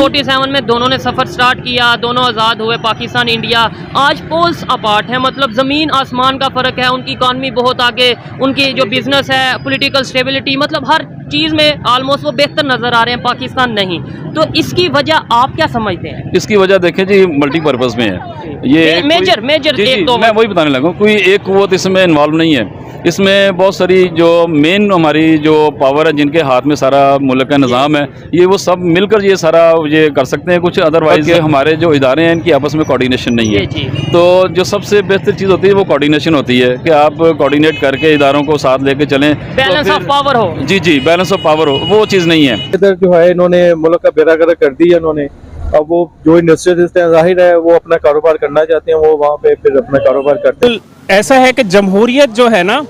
47 میں دونوں نے سفر سٹارٹ کیا, دونوں آزاد ہوئے, پاکستان انڈیا. آج پولز اپارٹ ہیں, مطلب زمین آسمان کا فرق ہے. ان کی اکانومی بہت آگے, ان کی جو بزنس ہے, پولیٹیکل اسٹیبلٹی, مطلب ہر چیز میں آلموسٹ وہ بہتر نظر آ رہے ہیں, پاکستان نہیں. تو اس کی وجہ آپ کیا سمجھتے ہیں؟ اس کی وجہ دیکھیں جی ملٹی پرپز میں ہے یہ میجر ایک دو, میں وہی بتانے لگا ہوں. کوئی ایک قوت اس میں انوالو نہیں ہے. اس میں بہت ساری جو مین ہماری جو پاور ہے, جن کے ہاتھ میں سارا ملک کا نظام ہے, یہ وہ سب مل کر یہ سارا یہ کر سکتے ہیں. کچھ ادروائز ہمارے جو ادارے ہیں ان کی آپس میں کوارڈینیشن نہیں ہے. تو جو سب سے بہتر چیز ہوتی ہے وہ کوارڈینیشن ہوتی ہے کہ آپ کوارڈینیٹ کر کے اداروں کو ساتھ لے کے چلیں, بیلنس آف پاور ہو. جی بیلنس آف پاور ہو, وہ چیز نہیں ہے. ادھر جو ہے انہوں نے ملک کا بیڑا گرک کر دیا انہوں نے. اب وہ جو انڈسٹریلسٹ ہیں ظاہر ہے وہ اپنا کاروبار کرنا چاہتے ہیں, وہ وہاں پہ پھر اپنا کاروبار کرتے ہیں. ایسا ہے کہ جمہوریت جو ہے نا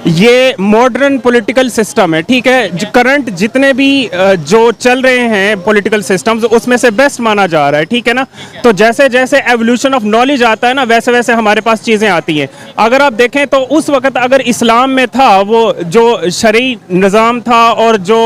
یہ ماڈرن پولیٹیکل سسٹم ہے, ٹھیک ہے. کرنٹ جتنے بھی جو چل رہے ہیں پولیٹیکل سسٹمز اس میں سے بیسٹ مانا جا رہا ہے, ٹھیک ہے نا. تو جیسے جیسے ایولیوشن آف نالج آتا ہے نا ویسے ویسے ہمارے پاس چیزیں آتی ہیں. اگر آپ دیکھیں تو اس وقت اگر اسلام میں تھا وہ جو شرعی نظام تھا اور جو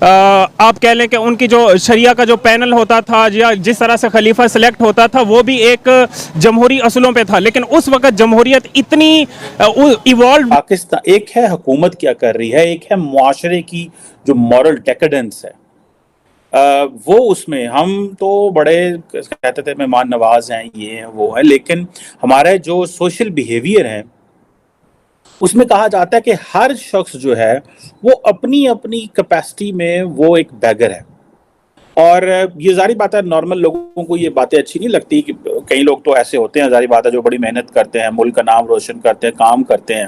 آپ کہہ لیں کہ ان کی جو شریعہ کا جو پینل ہوتا تھا یا جس طرح سے خلیفہ سلیکٹ ہوتا تھا وہ بھی ایک جمہوری اصولوں پہ تھا, لیکن اس وقت جمہوریت اتنی ایوالو. پاکستان ایک ہے حکومت کیا کر رہی ہے, ایک ہے معاشرے کی جو مورل ڈیکیڈنس ہے. وہ اس میں ہم تو بڑے کہتے تھے مہمان نواز ہیں, یہ ہیں وہ ہیں, لیکن ہمارے جو سوشل بیہیویئر ہیں اس میں کہا جاتا ہے کہ ہر شخص جو ہے وہ اپنی اپنی کیپیسٹی میں وہ ایک بیگر ہے. اور یہ ظاہری بات ہے نارمل لوگوں کو یہ باتیں اچھی نہیں لگتی, کہ کئی لوگ تو ایسے ہوتے ہیں ظاہری بات ہے جو بڑی محنت کرتے ہیں, ملک کا نام روشن کرتے ہیں, کام کرتے ہیں.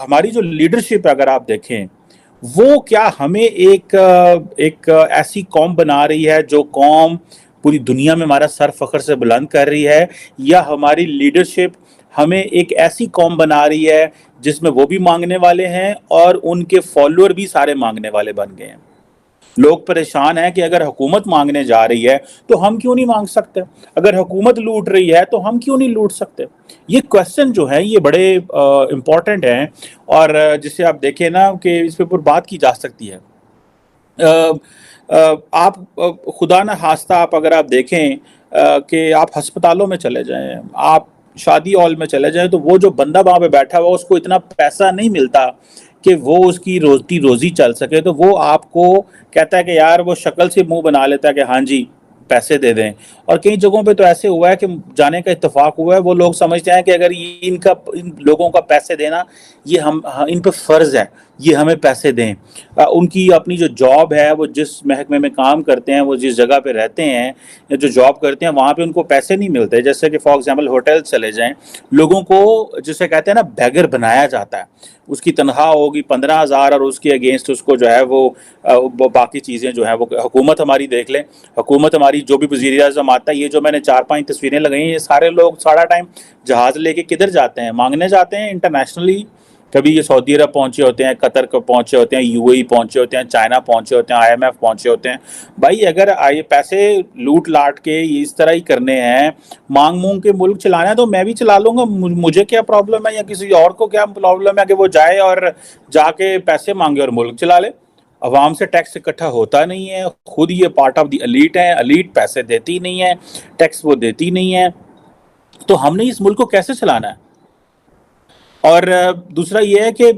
ہماری جو لیڈرشپ ہے اگر آپ دیکھیں وہ کیا ہمیں ایک ایسی قوم بنا رہی ہے جو قوم پوری دنیا میں ہمارا سر فخر سے بلند کر رہی ہے, یا ہماری لیڈرشپ ہمیں ایک ایسی قوم بنا رہی ہے جس میں وہ بھی مانگنے والے ہیں اور ان کے فالوور بھی سارے مانگنے والے بن گئے ہیں. لوگ پریشان ہیں کہ اگر حکومت مانگنے جا رہی ہے تو ہم کیوں نہیں مانگ سکتے, اگر حکومت لوٹ رہی ہے تو ہم کیوں نہیں لوٹ سکتے. یہ کویسچن جو ہیں یہ بڑے امپورٹنٹ ہیں, اور جسے آپ دیکھیں نا کہ اس پہ پر بات کی جا سکتی ہے. آپ خدا نہ خواستہ آپ اگر آپ دیکھیں کہ آپ ہسپتالوں میں چلے جائیں, آپ شادی ہال میں چلے جائیں, تو وہ جو بندہ وہاں پہ بیٹھا ہوا اس کو اتنا پیسہ نہیں ملتا کہ وہ اس کی روزی چل سکے, تو وہ آپ کو کہتا ہے کہ یار وہ شکل سے منہ بنا لیتا ہے کہ ہاں جی پیسے دے دیں. اور کئی جگہوں پہ تو ایسے ہوا ہے کہ جانے کا اتفاق ہوا ہے, وہ لوگ سمجھتے ہیں کہ اگر ان لوگوں کا پیسے دینا یہ ان پہ فرض ہے, یہ ہمیں پیسے دیں. ان کی اپنی جو جاب ہے, وہ جس محکمے میں کام کرتے ہیں, وہ جس جگہ پہ رہتے ہیں یا جو جاب کرتے ہیں وہاں پہ ان کو پیسے نہیں ملتے. جیسے کہ فار ایگزامپل ہوٹل چلے جائیں, لوگوں کو جسے کہتے ہیں نا بیگر بنایا جاتا ہے. اس کی تنخواہ ہوگی 15,000 اور اس کے اگینسٹ اس کو جو ہے وہ باقی چیزیں جو ہیں وہ حکومت ہماری دیکھ لیں, حکومت ہماری جو بھی وزیر اعظم آتا ہے, یہ جو میں نے 4-5 تصویریں لگائی ہیں, یہ سارے لوگ سارا ٹائم جہاز لے کے کدھر جاتے ہیں, مانگنے جاتے ہیں انٹرنیشنلی. کبھی یہ سعودی عرب پہنچے ہوتے ہیں, قطر کو پہنچے ہوتے ہیں, یو اے ای پہنچے ہوتے ہیں, چائنا پہنچے ہوتے ہیں, IMF پہنچے ہوتے ہیں. بھائی اگر پیسے لوٹ لاٹ کے اس طرح ہی کرنے ہیں, مانگ کے ملک چلانا ہے, تو میں بھی چلا لوں گا, مجھے کیا پرابلم ہے, یا کسی اور کو کیا پرابلم ہے کہ وہ جائے اور جا کے پیسے مانگے اور ملک چلا لے. عوام سے ٹیکس اکٹھا ہوتا نہیں ہے, خود یہ پارٹ آف دی ایلیٹ ہے, ایلیٹ پیسے دیتی نہیں ہے, ٹیکس وہ دیتی نہیں ہے, تو ہم نے اس ملک کو کیسے چلانا ہے. اور دوسرا یہ ہے کہ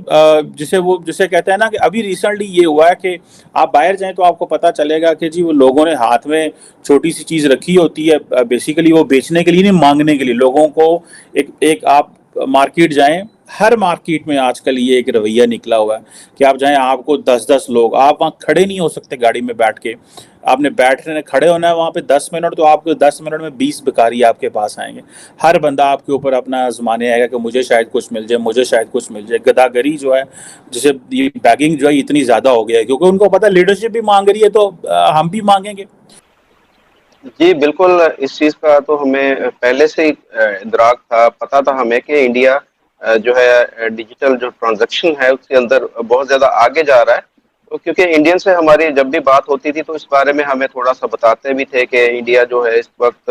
جسے کہتے ہیں نا کہ ابھی ریسنٹلی یہ ہوا ہے کہ آپ باہر جائیں تو آپ کو پتہ چلے گا کہ جی وہ لوگوں نے ہاتھ میں چھوٹی سی چیز رکھی ہوتی ہے, بیسیکلی وہ بیچنے کے لیے نہیں, مانگنے کے لیے. لوگوں کو ایک آپ مارکیٹ جائیں, ہر مارکیٹ میں آج کل یہ ایک رویہ نکلا ہوا ہے کہ آپ جائیں, آپ کو 10 لوگ, آپ وہاں کھڑے نہیں ہو سکتے گاڑی میں بیٹھ کے, آپ نے بیٹھنے کھڑے ہونا ہے وہاں پہ 10 منٹ, تو آپ کو 10 منٹ میں 20 بھکاری آپ کے پاس آئیں گے. ہر بندہ آپ کے اوپر اپنا آزمانے آئے گا کہ مجھے شاید کچھ مل جائے, مجھے شاید کچھ مل جائے. گداگری جو ہے, جسے یہ بیگنگ جو ہے اتنی زیادہ ہو گیا ہے, کیونکہ ان کو پتہ لیڈرشپ بھی مانگ رہی ہے تو ہم بھی مانگیں گے. جی بالکل, اس چیز کا تو ہمیں پہلے سے ہی ادراک تھا, پتہ تھا ہمیں کہ انڈیا جو ہے ڈیجیٹل جو ٹرانزیکشن ہے اس کے اندر بہت زیادہ آگے جا رہا ہے. کیونکہ انڈین سے ہماری جب بھی بات ہوتی تھی تو اس بارے میں ہمیں تھوڑا سا بتاتے بھی تھے کہ انڈیا جو ہے اس وقت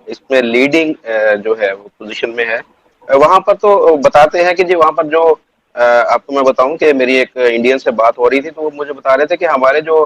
اس میں لیڈنگ جو ہے وہ پوزیشن میں ہے. وہاں پر تو بتاتے ہیں کہ جی وہاں پر جو آپ کو میں بتاؤں کہ میری ایک انڈین سے بات ہو رہی تھی, تو وہ مجھے بتا رہے تھے کہ ہمارے جو